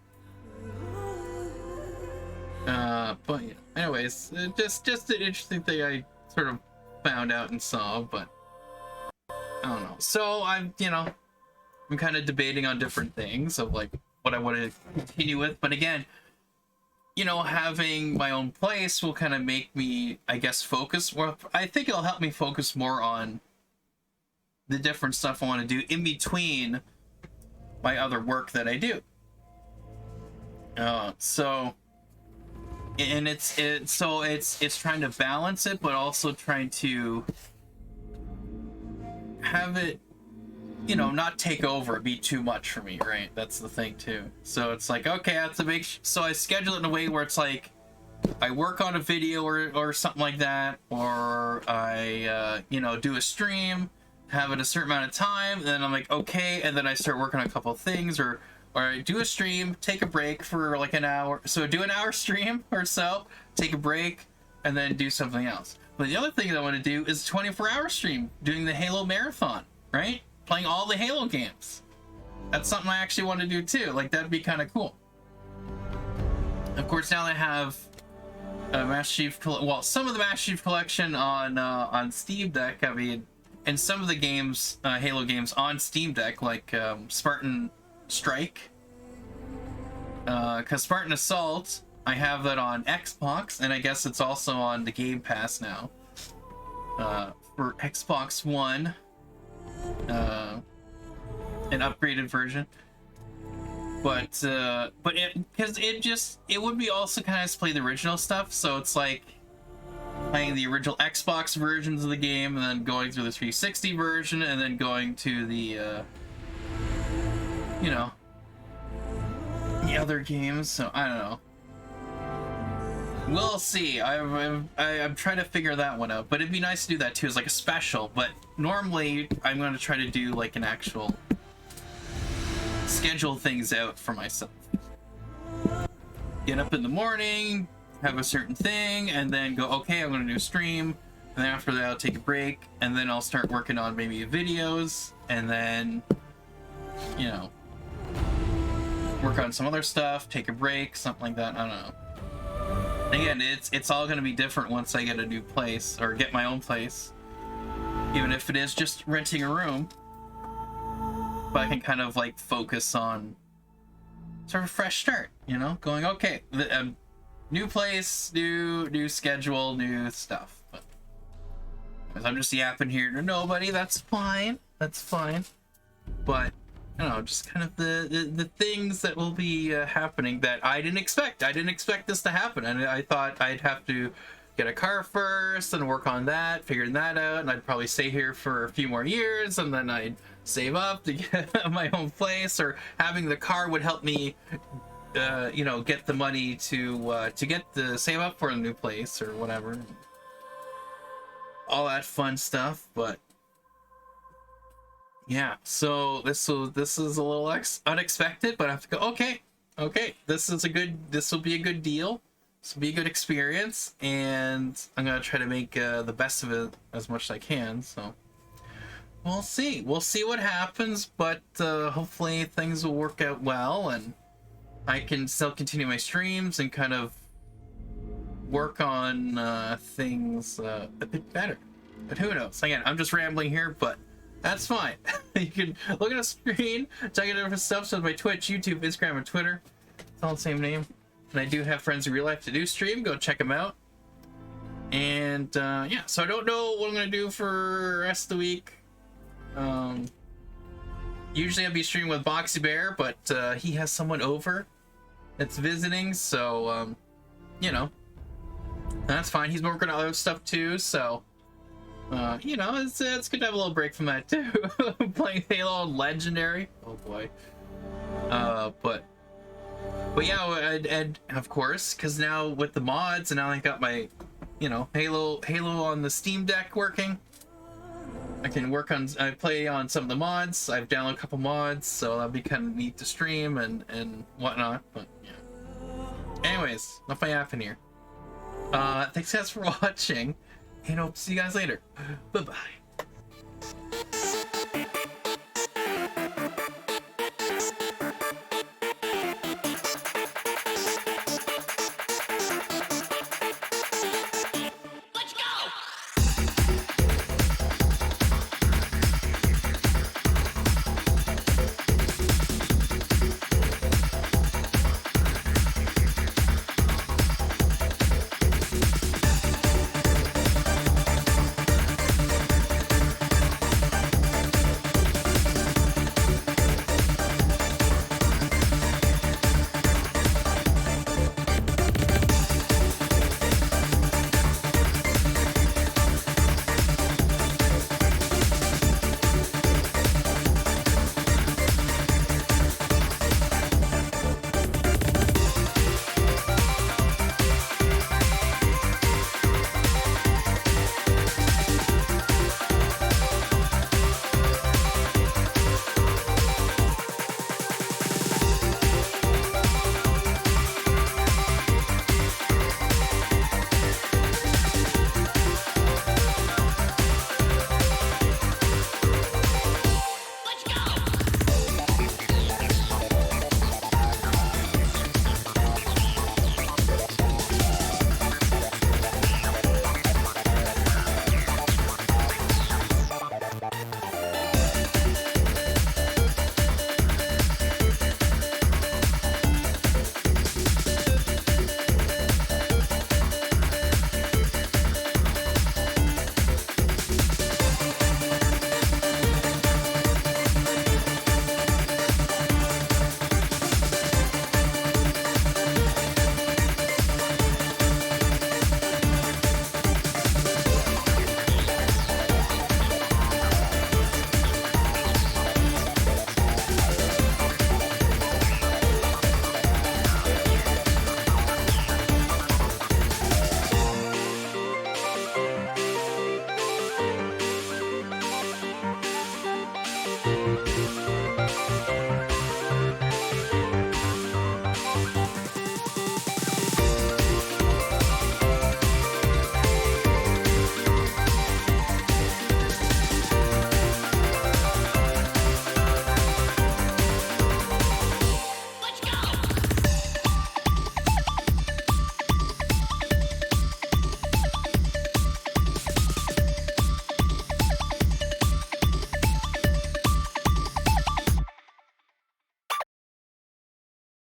but yeah, anyways, just an interesting thing I sort of found out and saw. But I don't know, so I'm kind of debating on different things of like what I want to continue with. But again, you know, having my own place will kind of make me, I guess, focus more. I think it'll help me focus more on the different stuff I want to do in between my other work that I do. So, and it's trying to balance it, but also trying to have it, you know, not take over, be too much for me, right? That's the thing too. So it's like, okay, I have to make so I schedule it in a way where it's like I work on a video or something like that, or I you know, do a stream, have it a certain amount of time, and then I'm like, okay, and then I start working on a couple of things, or I do a stream, take a break for like an hour, so do an hour stream or so, take a break, and then do something else. But the other thing that I want to do is a 24-hour stream, doing the Halo marathon, right? Playing all the Halo games. That's something I actually want to do too. Like, that'd be kind of cool. Of course, now I have Master Chief, well, some of the Master Chief Collection on Steam Deck. I mean, and some of the games, Halo games on Steam Deck, like Spartan Strike, because Spartan Assault, I have that on Xbox, and I guess it's also on the Game Pass now for Xbox One, an upgraded version. But because it would be also kind of play the original stuff, so it's like playing the original Xbox versions of the game, and then going through the 360 version, and then going to the you know, the other games. So I don't know. We'll see. I'm trying to figure that one out, but it'd be nice to do that too as like a special. But normally I'm going to try to do like an actual schedule things out for myself. Get up in the morning, have a certain thing, and then go, okay, I'm going to do a stream, and then after that I'll take a break, and then I'll start working on maybe videos, and then, you know, work on some other stuff, take a break, something like that. I don't know. Again, it's all going to be different once I get a new place, or get my own place, even if it is just renting a room. But I can kind of like focus on sort of a fresh start, you know, going, okay, new place, new schedule, new stuff. But as I'm just yapping here to nobody, that's fine. That's fine. But I don't know, just kind of the things that will be happening that I didn't expect. I didn't expect this to happen, and I thought I'd have to get a car first and work on that, figuring that out, and I'd probably stay here for a few more years, and then I'd save up to get my own place, or having the car would help me, you know, get the money to save up for a new place or whatever. All that fun stuff, but yeah. So this is a little unexpected, but I have to go. Okay, this will be a good deal. This will be a good experience, and I'm gonna try to make the best of it as much as I can. So we'll see what happens, but hopefully things will work out well, and I can still continue my streams and kind of work on things a bit better. But who knows? Again, I'm just rambling here, but that's fine. You can look at the screen, check out different stuff. So my Twitch, YouTube, Instagram, and Twitter. It's all the same name. And I do have friends in real life to do stream. Go check them out. And yeah, so I don't know what I'm gonna do for the rest of the week. Usually I'll be streaming with Boxy Bear, but he has someone over that's visiting, so you know, that's fine. He's been working on other stuff too, so you know, it's good to have a little break from that too. Playing Halo on Legendary, oh boy. But yeah, and of course, because now with the mods, and now I got my, you know, Halo on the Steam Deck working. I can I play on some of the mods. I've downloaded a couple mods, so that'll be kind of neat to stream and whatnot. But yeah. Anyways, enough of my yapping here. Thanks guys for watching, and hope to see you guys later. Bye bye.